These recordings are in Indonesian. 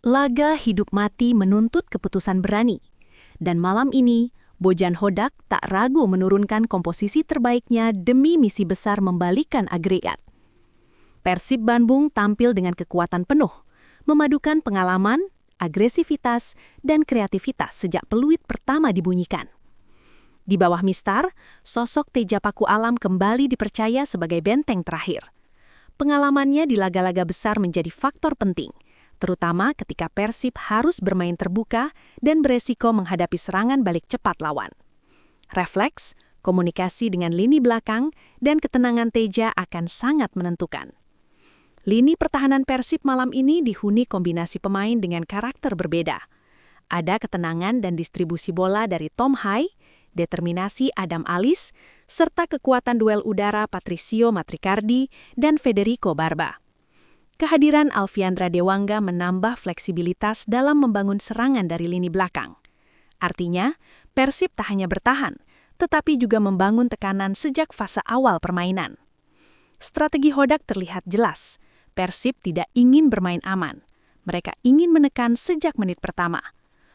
Laga hidup mati menuntut keputusan berani. Dan malam ini, Bojan Hodak tak ragu menurunkan komposisi terbaiknya demi misi besar membalikan agregat. Persib Bandung tampil dengan kekuatan penuh, memadukan pengalaman, agresivitas, dan kreativitas sejak peluit pertama dibunyikan. Di bawah Mistar, sosok Teja Paku Alam kembali dipercaya sebagai benteng terakhir. Pengalamannya di laga-laga besar menjadi faktor penting, terutama ketika Persib harus bermain terbuka dan beresiko menghadapi serangan balik cepat lawan. Refleks, komunikasi dengan lini belakang, dan ketenangan Teja akan sangat menentukan. Lini pertahanan Persib malam ini dihuni kombinasi pemain dengan karakter berbeda. Ada ketenangan dan distribusi bola dari Tom Hai, determinasi Adam Alis, serta kekuatan duel udara Patricio Matricardi dan Federico Barba. Kehadiran Alfiandra Dewangga menambah fleksibilitas dalam membangun serangan dari lini belakang. Artinya, Persib tak hanya bertahan, tetapi juga membangun tekanan sejak fase awal permainan. Strategi Hodak terlihat jelas. Persib tidak ingin bermain aman. Mereka ingin menekan sejak menit pertama.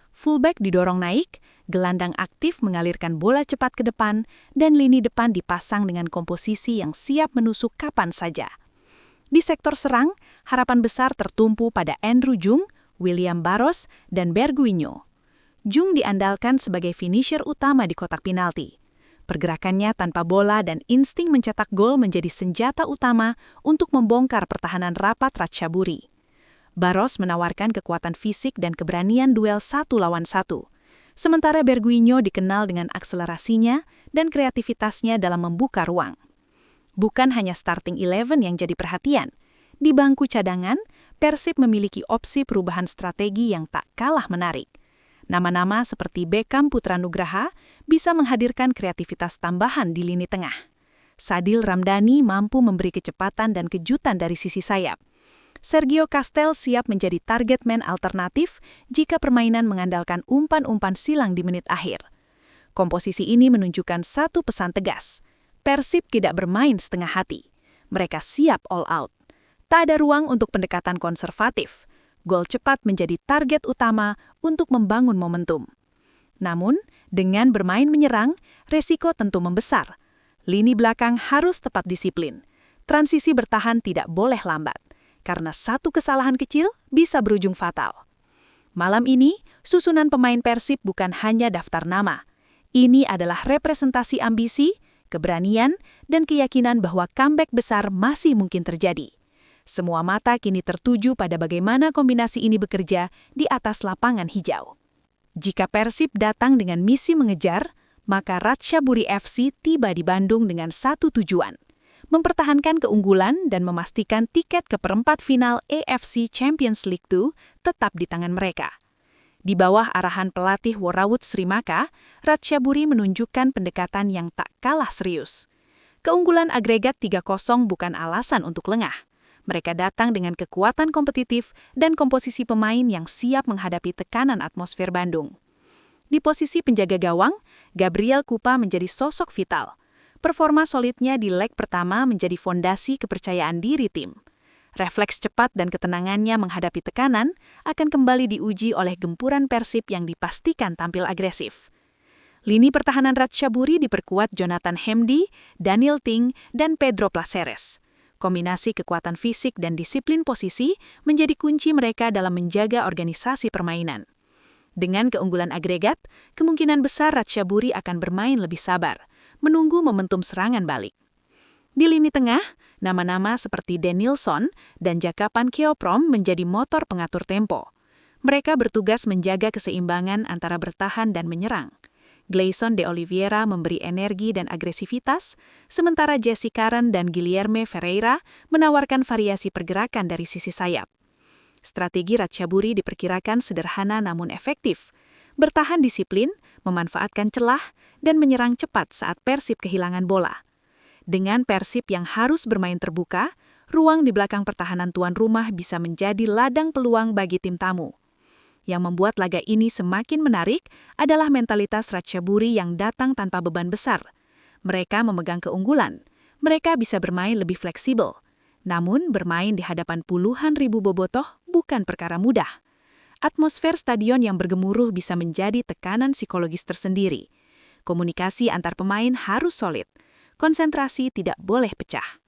Fullback didorong naik, gelandang aktif mengalirkan bola cepat ke depan, dan lini depan dipasang dengan komposisi yang siap menusuk kapan saja. Di sektor serang, harapan besar tertumpu pada Andrew Jung, William Barros, dan Berguinho. Jung diandalkan sebagai finisher utama di kotak penalti. Pergerakannya tanpa bola dan insting mencetak gol menjadi senjata utama untuk membongkar pertahanan rapat Ratchaburi. Barros menawarkan kekuatan fisik dan keberanian duel 1 lawan 1. Sementara Berguinho dikenal dengan akselerasinya dan kreativitasnya dalam membuka ruang. Bukan hanya starting 11 yang jadi perhatian. Di bangku cadangan, Persib memiliki opsi perubahan strategi yang tak kalah menarik. Nama-nama seperti Beckham Putra Nugraha bisa menghadirkan kreativitas tambahan di lini tengah. Sadil Ramdhani mampu memberi kecepatan dan kejutan dari sisi sayap. Sergio Castel siap menjadi target man alternatif jika permainan mengandalkan umpan-umpan silang di menit akhir. Komposisi ini menunjukkan satu pesan tegas. Persib tidak bermain setengah hati. Mereka siap all out. Tak ada ruang untuk pendekatan konservatif. Gol cepat menjadi target utama untuk membangun momentum. Namun, dengan bermain menyerang, resiko tentu membesar. Lini belakang harus tetap disiplin. Transisi bertahan tidak boleh lambat, karena satu kesalahan kecil bisa berujung fatal. Malam ini, susunan pemain Persib bukan hanya daftar nama. Ini adalah representasi ambisi, keberanian, dan keyakinan bahwa comeback besar masih mungkin terjadi. Semua mata kini tertuju pada bagaimana kombinasi ini bekerja di atas lapangan hijau. Jika Persib datang dengan misi mengejar, maka Ratchaburi FC tiba di Bandung dengan satu tujuan, mempertahankan keunggulan dan memastikan tiket ke perempat final AFC Champions League 2 tetap di tangan mereka. Di bawah arahan pelatih Worawut Srimaka, Ratchaburi menunjukkan pendekatan yang tak kalah serius. Keunggulan agregat 3-0 bukan alasan untuk lengah. Mereka datang dengan kekuatan kompetitif dan komposisi pemain yang siap menghadapi tekanan atmosfer Bandung. Di posisi penjaga gawang, Gabriel Kupa menjadi sosok vital. Performa solidnya di leg pertama menjadi fondasi kepercayaan diri tim. Refleks cepat dan ketenangannya menghadapi tekanan akan kembali diuji oleh gempuran Persib yang dipastikan tampil agresif. Lini pertahanan Ratchaburi diperkuat Jonathan Hemdi, Daniel Ting, dan Pedro Placeres. Kombinasi kekuatan fisik dan disiplin posisi menjadi kunci mereka dalam menjaga organisasi permainan. Dengan keunggulan agregat, kemungkinan besar Ratchaburi akan bermain lebih sabar, menunggu momentum serangan balik. Di lini tengah, nama-nama seperti Denilson dan Jakapan Keoprom menjadi motor pengatur tempo. Mereka bertugas menjaga keseimbangan antara bertahan dan menyerang. Gleison de Oliveira memberi energi dan agresivitas, sementara Jesse Karen dan Guilherme Ferreira menawarkan variasi pergerakan dari sisi sayap. Strategi Ratchaburi diperkirakan sederhana namun efektif. Bertahan disiplin, memanfaatkan celah, dan menyerang cepat saat Persib kehilangan bola. Dengan Persib yang harus bermain terbuka, ruang di belakang pertahanan tuan rumah bisa menjadi ladang peluang bagi tim tamu. Yang membuat laga ini semakin menarik adalah mentalitas Ratchaburi yang datang tanpa beban besar. Mereka memegang keunggulan. Mereka bisa bermain lebih fleksibel. Namun, bermain di hadapan puluhan ribu bobotoh bukan perkara mudah. Atmosfer stadion yang bergemuruh bisa menjadi tekanan psikologis tersendiri. Komunikasi antar pemain harus solid. Konsentrasi tidak boleh pecah.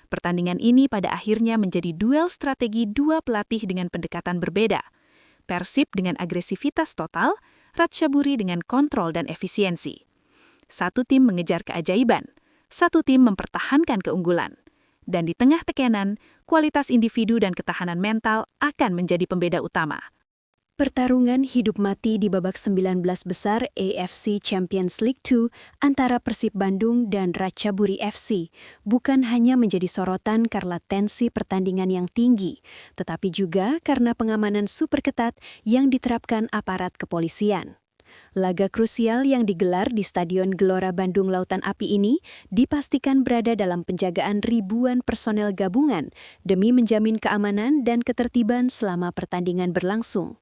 Pertandingan ini pada akhirnya menjadi duel strategi dua pelatih dengan pendekatan berbeda. Persib dengan agresivitas total, Ratchaburi dengan kontrol dan efisiensi. Satu tim mengejar keajaiban, satu tim mempertahankan keunggulan. Dan di tengah tekanan, kualitas individu dan ketahanan mental akan menjadi pembeda utama. Pertarungan hidup mati di babak 19 besar AFC Champions League 2 antara Persib Bandung dan Ratchaburi FC bukan hanya menjadi sorotan karena tensi pertandingan yang tinggi, tetapi juga karena pengamanan super ketat yang diterapkan aparat kepolisian. Laga krusial yang digelar di Stadion Gelora Bandung Lautan Api ini dipastikan berada dalam penjagaan ribuan personel gabungan demi menjamin keamanan dan ketertiban selama pertandingan berlangsung.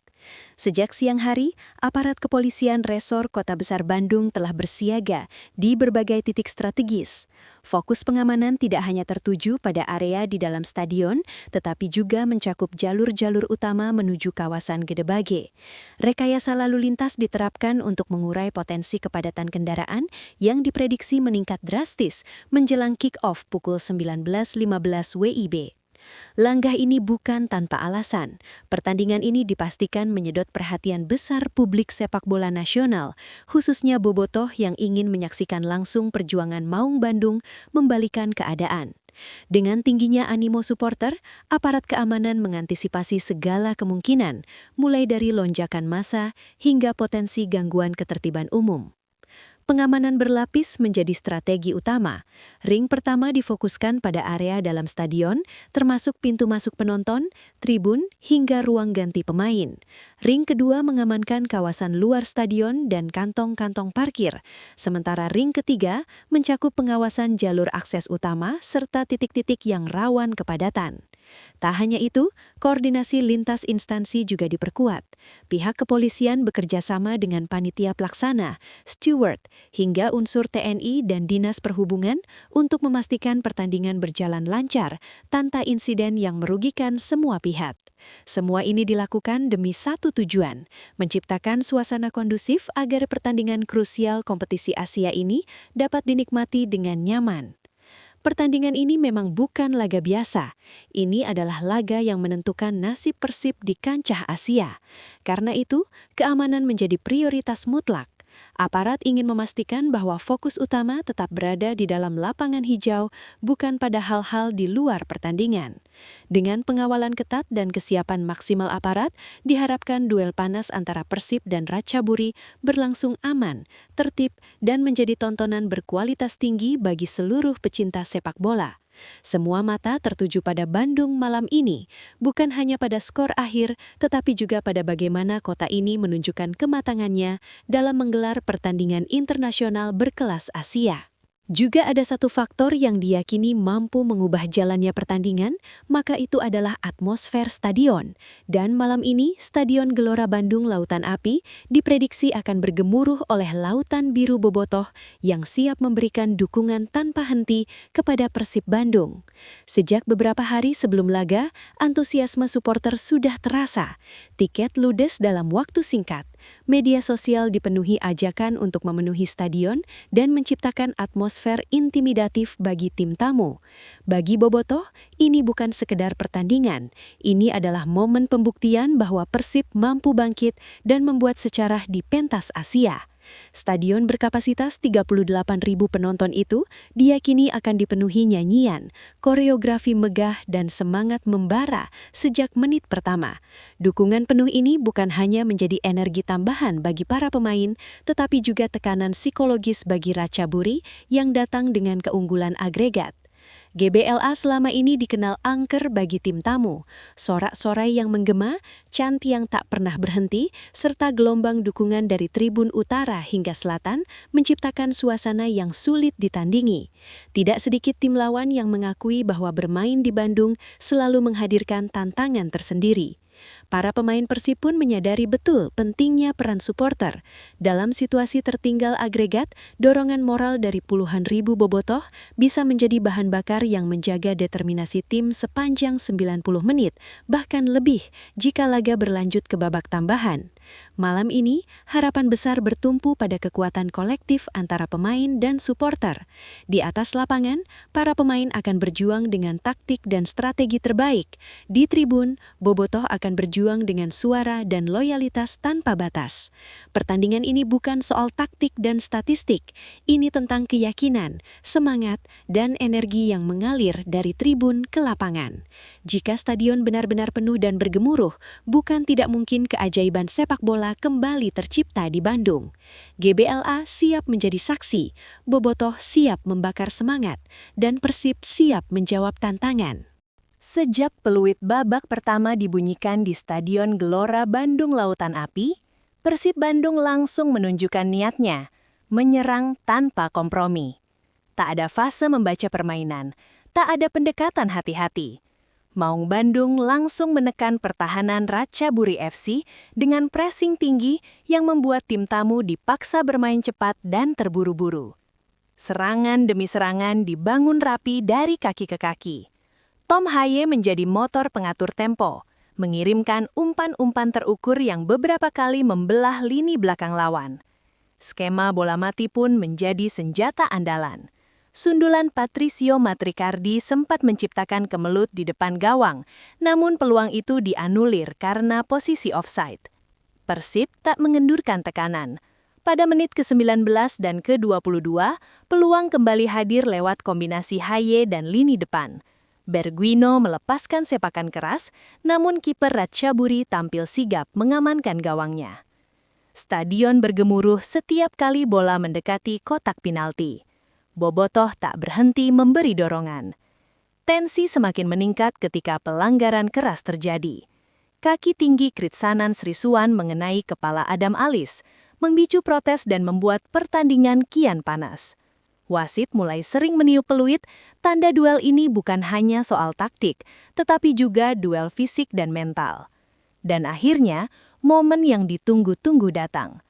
Sejak siang hari, aparat kepolisian Resor Kota Besar Bandung telah bersiaga di berbagai titik strategis. Fokus pengamanan tidak hanya tertuju pada area di dalam stadion, tetapi juga mencakup jalur-jalur utama menuju kawasan Gedebage. Rekayasa lalu lintas diterapkan untuk mengurai potensi kepadatan kendaraan yang diprediksi meningkat drastis menjelang kick-off pukul 19.15 WIB. Langkah ini bukan tanpa alasan. Pertandingan ini dipastikan menyedot perhatian besar publik sepak bola nasional, khususnya bobotoh yang ingin menyaksikan langsung perjuangan Maung Bandung membalikan keadaan. Dengan tingginya animo supporter, aparat keamanan mengantisipasi segala kemungkinan, mulai dari lonjakan massa hingga potensi gangguan ketertiban umum. Pengamanan berlapis menjadi strategi utama. Ring pertama difokuskan pada area dalam stadion, termasuk pintu masuk penonton, tribun, hingga ruang ganti pemain. Ring kedua mengamankan kawasan luar stadion dan kantong-kantong parkir, sementara ring ketiga mencakup pengawasan jalur akses utama serta titik-titik yang rawan kepadatan. Tak hanya itu, koordinasi lintas instansi juga diperkuat. Pihak kepolisian bekerja sama dengan panitia pelaksana, steward, hingga unsur TNI dan Dinas Perhubungan untuk memastikan pertandingan berjalan lancar tanpa insiden yang merugikan semua pihak. Semua ini dilakukan demi satu tujuan, menciptakan suasana kondusif agar pertandingan krusial kompetisi Asia ini dapat dinikmati dengan nyaman. Pertandingan ini memang bukan laga biasa. Ini adalah laga yang menentukan nasib Persib di kancah Asia. Karena itu, keamanan menjadi prioritas mutlak. Aparat ingin memastikan bahwa fokus utama tetap berada di dalam lapangan hijau, bukan pada hal-hal di luar pertandingan. Dengan pengawalan ketat dan kesiapan maksimal aparat, diharapkan duel panas antara Persib dan Ratchaburi berlangsung aman, tertib, dan menjadi tontonan berkualitas tinggi bagi seluruh pecinta sepak bola. Semua mata tertuju pada Bandung malam ini, bukan hanya pada skor akhir, tetapi juga pada bagaimana kota ini menunjukkan kematangannya dalam menggelar pertandingan internasional berkelas Asia. Juga ada satu faktor yang diyakini mampu mengubah jalannya pertandingan, maka itu adalah atmosfer stadion. Dan malam ini, Stadion Gelora Bandung Lautan Api diprediksi akan bergemuruh oleh lautan biru bobotoh yang siap memberikan dukungan tanpa henti kepada Persib Bandung. Sejak beberapa hari sebelum laga, antusiasme supporter sudah terasa. Tiket ludes dalam waktu singkat. Media sosial dipenuhi ajakan untuk memenuhi stadion dan menciptakan atmosfer intimidatif bagi tim tamu. Bagi bobotoh, ini bukan sekedar pertandingan. Ini adalah momen pembuktian bahwa Persib mampu bangkit dan membuat sejarah di pentas Asia. Stadion berkapasitas 38.000 penonton itu diyakini akan dipenuhi nyanyian, koreografi megah dan semangat membara sejak menit pertama. Dukungan penuh ini bukan hanya menjadi energi tambahan bagi para pemain, tetapi juga tekanan psikologis bagi Ratchaburi yang datang dengan keunggulan agregat. GBLA selama ini dikenal angker bagi tim tamu. Sorak-sorai yang menggema, chant yang tak pernah berhenti, serta gelombang dukungan dari tribun utara hingga selatan menciptakan suasana yang sulit ditandingi. Tidak sedikit tim lawan yang mengakui bahwa bermain di Bandung selalu menghadirkan tantangan tersendiri. Para pemain Persib pun menyadari betul pentingnya peran supporter. Dalam situasi tertinggal agregat, dorongan moral dari puluhan ribu bobotoh bisa menjadi bahan bakar yang menjaga determinasi tim sepanjang 90 menit, bahkan lebih jika laga berlanjut ke babak tambahan. Malam ini, harapan besar bertumpu pada kekuatan kolektif antara pemain dan supporter. Di atas lapangan, para pemain akan berjuang dengan taktik dan strategi terbaik. Di tribun, bobotoh akan berjuang dengan suara dan loyalitas tanpa batas. Pertandingan ini bukan soal taktik dan statistik. Ini tentang keyakinan, semangat, dan energi yang mengalir dari tribun ke lapangan. Jika stadion benar-benar penuh dan bergemuruh, bukan tidak mungkin keajaiban sepak bola kembali tercipta di Bandung. GBLA siap menjadi saksi, bobotoh siap membakar semangat, dan Persib siap menjawab tantangan. Sejak peluit babak pertama dibunyikan di Stadion Gelora Bandung Lautan Api, Persib Bandung langsung menunjukkan niatnya, menyerang tanpa kompromi. Tak ada fase membaca permainan, tak ada pendekatan hati-hati. Maung Bandung langsung menekan pertahanan Ratchaburi FC dengan pressing tinggi yang membuat tim tamu dipaksa bermain cepat dan terburu-buru. Serangan demi serangan dibangun rapi dari kaki ke kaki. Tom Haye menjadi motor pengatur tempo, mengirimkan umpan-umpan terukur yang beberapa kali membelah lini belakang lawan. Skema bola mati pun menjadi senjata andalan. Sundulan Patricio Matricardi sempat menciptakan kemelut di depan gawang, namun peluang itu dianulir karena posisi offside. Persib tak mengendurkan tekanan. Pada menit ke-19 dan ke-22, peluang kembali hadir lewat kombinasi Haye dan lini depan. Berguino melepaskan sepakan keras, namun kiper Ratchaburi tampil sigap mengamankan gawangnya. Stadion bergemuruh setiap kali bola mendekati kotak penalti. Bobotoh tak berhenti memberi dorongan. Tensi semakin meningkat ketika pelanggaran keras terjadi. Kaki tinggi Kritsanan Srisuan mengenai kepala Adam Alis, memicu protes dan membuat pertandingan kian panas. Wasit mulai sering meniup peluit, tanda duel ini bukan hanya soal taktik, tetapi juga duel fisik dan mental. Dan akhirnya, momen yang ditunggu-tunggu datang.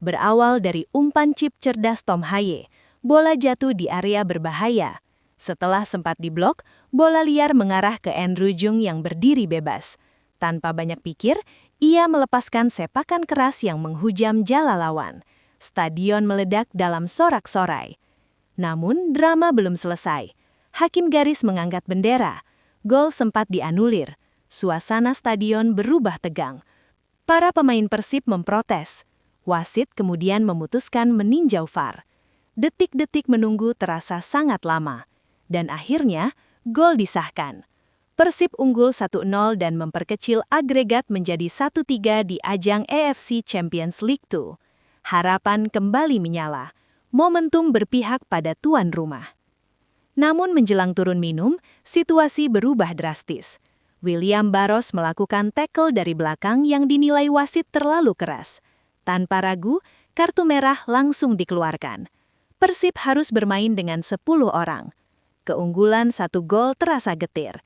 Berawal dari umpan chip cerdas Tom Haye, bola jatuh di area berbahaya. Setelah sempat diblok, bola liar mengarah ke Andrew Jung yang berdiri bebas. Tanpa banyak pikir, ia melepaskan sepakan keras yang menghujam jala lawan. Stadion meledak dalam sorak-sorai. Namun, drama belum selesai. Hakim garis mengangkat bendera. Gol sempat dianulir. Suasana stadion berubah tegang. Para pemain Persib memprotes. Wasit kemudian memutuskan meninjau VAR. Detik-detik menunggu terasa sangat lama. Dan akhirnya, gol disahkan. Persib unggul 1-0 dan memperkecil agregat menjadi 1-3 di ajang AFC Champions League 2. Harapan kembali menyala. Momentum berpihak pada tuan rumah. Namun menjelang turun minum, situasi berubah drastis. William Barros melakukan tackle dari belakang yang dinilai wasit terlalu keras. Tanpa ragu, kartu merah langsung dikeluarkan. Persib harus bermain dengan 10 orang. Keunggulan 1 gol terasa getir.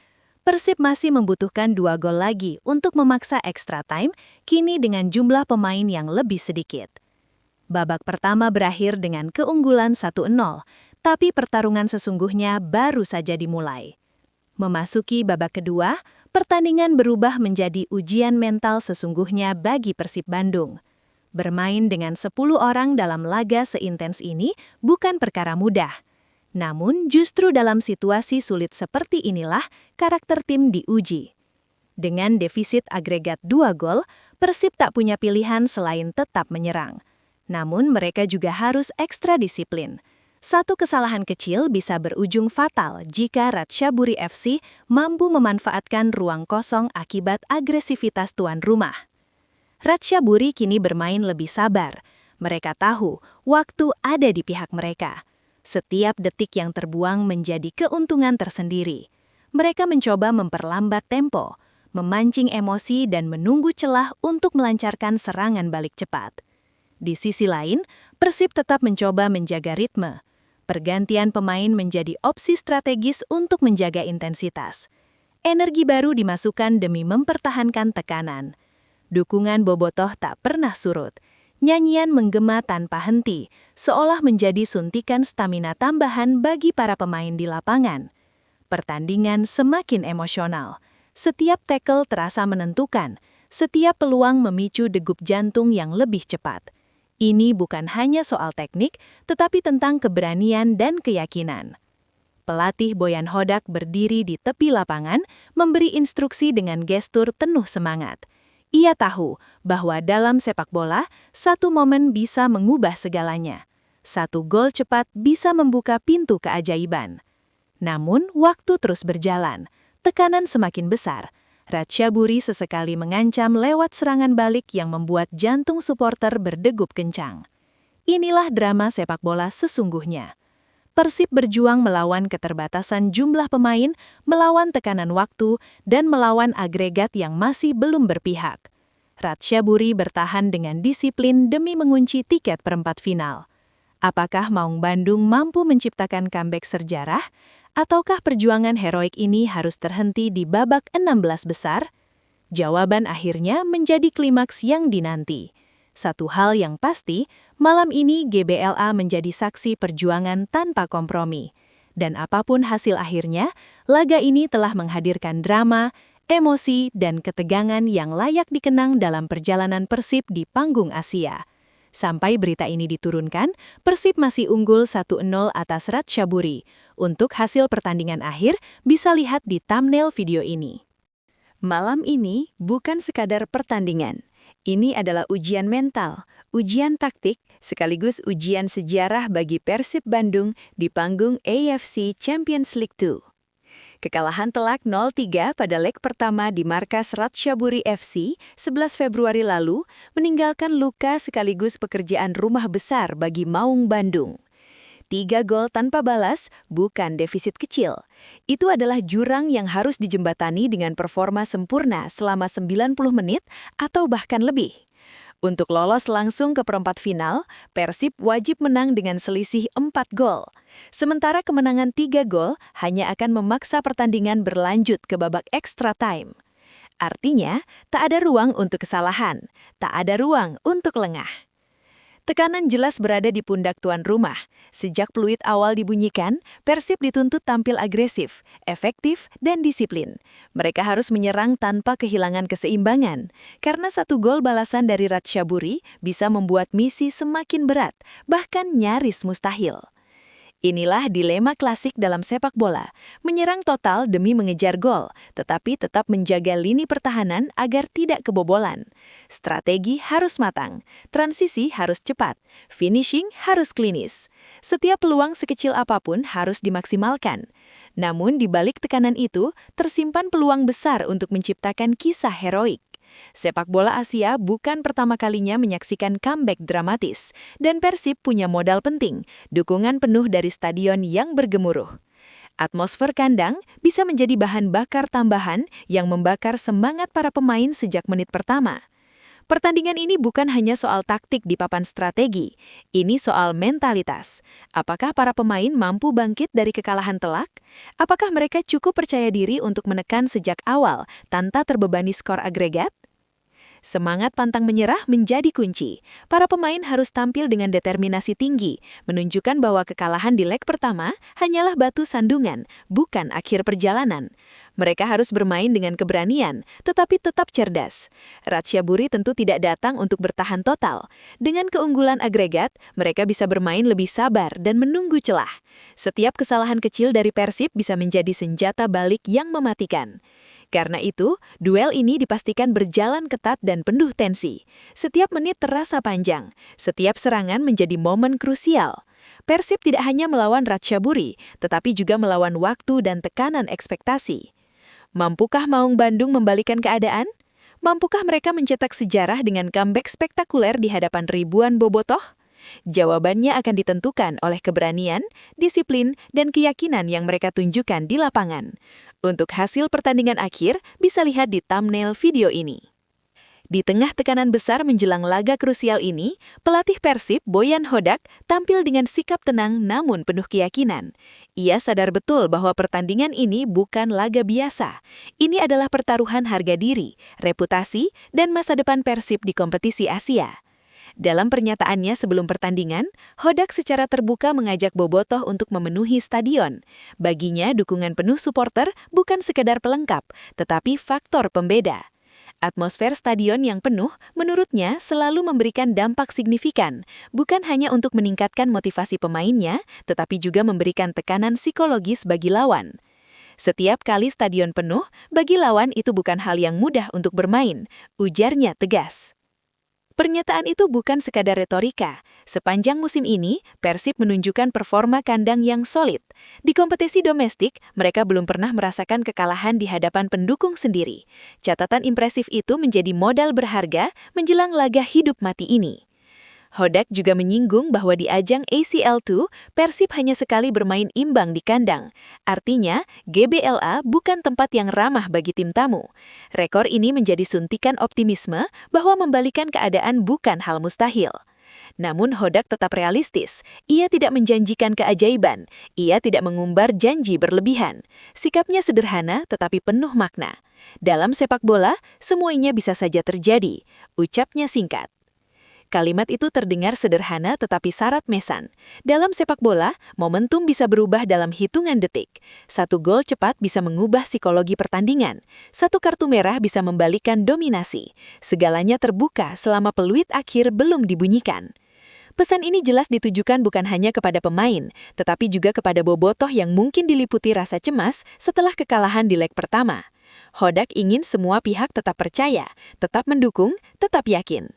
Persib masih membutuhkan 2 gol lagi untuk memaksa extra time, kini dengan jumlah pemain yang lebih sedikit. Babak pertama berakhir dengan keunggulan 1-0, tapi pertarungan sesungguhnya baru saja dimulai. Memasuki babak kedua, pertandingan berubah menjadi ujian mental sesungguhnya bagi Persib Bandung. Bermain dengan 10 orang dalam laga seintens ini bukan perkara mudah. Namun justru dalam situasi sulit seperti inilah karakter tim diuji. Dengan defisit agregat 2 gol, Persib tak punya pilihan selain tetap menyerang. Namun mereka juga harus ekstra disiplin. Satu kesalahan kecil bisa berujung fatal jika Ratchaburi FC mampu memanfaatkan ruang kosong akibat agresivitas tuan rumah. Ratchaburi kini bermain lebih sabar. Mereka tahu waktu ada di pihak mereka. Setiap detik yang terbuang menjadi keuntungan tersendiri. Mereka mencoba memperlambat tempo, memancing emosi dan menunggu celah untuk melancarkan serangan balik cepat. Di sisi lain, Persib tetap mencoba menjaga ritme. Pergantian pemain menjadi opsi strategis untuk menjaga intensitas. Energi baru dimasukkan demi mempertahankan tekanan. Dukungan bobotoh tak pernah surut. Nyanyian menggema tanpa henti, seolah menjadi suntikan stamina tambahan bagi para pemain di lapangan. Pertandingan semakin emosional. Setiap tackle terasa menentukan, setiap peluang memicu degup jantung yang lebih cepat. Ini bukan hanya soal teknik, tetapi tentang keberanian dan keyakinan. Pelatih Bojan Hodak berdiri di tepi lapangan, memberi instruksi dengan gestur penuh semangat. Ia tahu bahwa dalam sepak bola, satu momen bisa mengubah segalanya. Satu gol cepat bisa membuka pintu keajaiban. Namun, waktu terus berjalan. Tekanan semakin besar. Ratchaburi sesekali mengancam lewat serangan balik yang membuat jantung supporter berdegup kencang. Inilah drama sepak bola sesungguhnya. Persib berjuang melawan keterbatasan jumlah pemain, melawan tekanan waktu, dan melawan agregat yang masih belum berpihak. Ratchaburi bertahan dengan disiplin demi mengunci tiket perempat final. Apakah Maung Bandung mampu menciptakan comeback sejarah? Ataukah perjuangan heroik ini harus terhenti di babak 16 besar? Jawaban akhirnya menjadi klimaks yang dinanti. Satu hal yang pasti, malam ini GBLA menjadi saksi perjuangan tanpa kompromi. Dan apapun hasil akhirnya, laga ini telah menghadirkan drama, emosi, dan ketegangan yang layak dikenang dalam perjalanan Persib di panggung Asia. Sampai berita ini diturunkan, Persib masih unggul 1-0 atas Ratchaburi. Untuk hasil pertandingan akhir, bisa lihat di thumbnail video ini. Malam ini bukan sekadar pertandingan. Ini adalah ujian mental, ujian taktik, sekaligus ujian sejarah bagi Persib Bandung di panggung AFC Champions League 2. Kekalahan telak 0-3 pada leg pertama di markas Ratchaburi FC 11 Februari lalu meninggalkan luka sekaligus pekerjaan rumah besar bagi Maung Bandung. 3 gol tanpa balas bukan defisit kecil. Itu adalah jurang yang harus dijembatani dengan performa sempurna selama 90 menit atau bahkan lebih. Untuk lolos langsung ke perempat final, Persib wajib menang dengan selisih 4 gol. Sementara kemenangan 3 gol hanya akan memaksa pertandingan berlanjut ke babak extra time. Artinya, tak ada ruang untuk kesalahan, tak ada ruang untuk lengah. Tekanan jelas berada di pundak tuan rumah. Sejak peluit awal dibunyikan, Persib dituntut tampil agresif, efektif, dan disiplin. Mereka harus menyerang tanpa kehilangan keseimbangan, karena 1 gol balasan dari Ratchaburi bisa membuat misi semakin berat, bahkan nyaris mustahil. Inilah dilema klasik dalam sepak bola, menyerang total demi mengejar gol, tetapi tetap menjaga lini pertahanan agar tidak kebobolan. Strategi harus matang, transisi harus cepat, finishing harus klinis. Setiap peluang sekecil apapun harus dimaksimalkan. Namun di balik tekanan itu, tersimpan peluang besar untuk menciptakan kisah heroik. Sepak bola Asia bukan pertama kalinya menyaksikan comeback dramatis, dan Persib punya modal penting, dukungan penuh dari stadion yang bergemuruh. Atmosfer kandang bisa menjadi bahan bakar tambahan yang membakar semangat para pemain sejak menit pertama. Pertandingan ini bukan hanya soal taktik di papan strategi, ini soal mentalitas. Apakah para pemain mampu bangkit dari kekalahan telak? Apakah mereka cukup percaya diri untuk menekan sejak awal tanpa terbebani skor agregat? Semangat pantang menyerah menjadi kunci. Para pemain harus tampil dengan determinasi tinggi, menunjukkan bahwa kekalahan di leg pertama hanyalah batu sandungan, bukan akhir perjalanan. Mereka harus bermain dengan keberanian, tetapi tetap cerdas. Ratchaburi tentu tidak datang untuk bertahan total. Dengan keunggulan agregat, mereka bisa bermain lebih sabar dan menunggu celah. Setiap kesalahan kecil dari Persib bisa menjadi senjata balik yang mematikan. Karena itu, duel ini dipastikan berjalan ketat dan penuh tensi. Setiap menit terasa panjang, setiap serangan menjadi momen krusial. Persib tidak hanya melawan Ratchaburi, tetapi juga melawan waktu dan tekanan ekspektasi. Mampukah Maung Bandung membalikan keadaan? Mampukah mereka mencetak sejarah dengan comeback spektakuler di hadapan ribuan bobotoh? Jawabannya akan ditentukan oleh keberanian, disiplin, dan keyakinan yang mereka tunjukkan di lapangan. Untuk hasil pertandingan akhir, bisa lihat di thumbnail video ini. Di tengah tekanan besar menjelang laga krusial ini, pelatih Persib Bojan Hodak tampil dengan sikap tenang namun penuh keyakinan. Ia sadar betul bahwa pertandingan ini bukan laga biasa. Ini adalah pertaruhan harga diri, reputasi, dan masa depan Persib di kompetisi Asia. Dalam pernyataannya sebelum pertandingan, Hodak secara terbuka mengajak bobotoh untuk memenuhi stadion. Baginya, dukungan penuh supporter bukan sekedar pelengkap, tetapi faktor pembeda. Atmosfer stadion yang penuh, menurutnya, selalu memberikan dampak signifikan, bukan hanya untuk meningkatkan motivasi pemainnya, tetapi juga memberikan tekanan psikologis bagi lawan. Setiap kali stadion penuh, bagi lawan itu bukan hal yang mudah untuk bermain, ujarnya tegas. Pernyataan itu bukan sekadar retorika. Sepanjang musim ini, Persib menunjukkan performa kandang yang solid. Di kompetisi domestik, mereka belum pernah merasakan kekalahan di hadapan pendukung sendiri. Catatan impresif itu menjadi modal berharga menjelang laga hidup mati ini. Hodak juga menyinggung bahwa di ajang ACL2, Persib hanya sekali bermain imbang di kandang. Artinya, GBLA bukan tempat yang ramah bagi tim tamu. Rekor ini menjadi suntikan optimisme bahwa membalikan keadaan bukan hal mustahil. Namun Hodak tetap realistis. Ia tidak menjanjikan keajaiban. Ia tidak mengumbar janji berlebihan. Sikapnya sederhana tetapi penuh makna. Dalam sepak bola, semuanya bisa saja terjadi. Ucapnya singkat. Kalimat itu terdengar sederhana tetapi syarat mesan. Dalam sepak bola, momentum bisa berubah dalam hitungan detik. Satu gol cepat bisa mengubah psikologi pertandingan. Satu kartu merah bisa membalikan dominasi. Segalanya terbuka selama peluit akhir belum dibunyikan. Pesan ini jelas ditujukan bukan hanya kepada pemain, tetapi juga kepada bobotoh yang mungkin diliputi rasa cemas setelah kekalahan di leg pertama. Hodak ingin semua pihak tetap percaya, tetap mendukung, tetap yakin.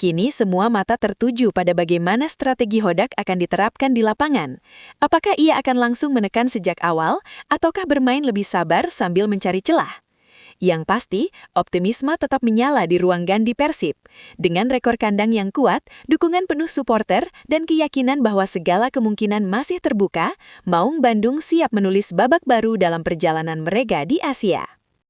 Kini semua mata tertuju pada bagaimana strategi Hodak akan diterapkan di lapangan. Apakah ia akan langsung menekan sejak awal, ataukah bermain lebih sabar sambil mencari celah? Yang pasti, optimisme tetap menyala di ruang ganti Persib. Dengan rekor kandang yang kuat, dukungan penuh supporter, dan keyakinan bahwa segala kemungkinan masih terbuka, Maung Bandung siap menulis babak baru dalam perjalanan mereka di Asia.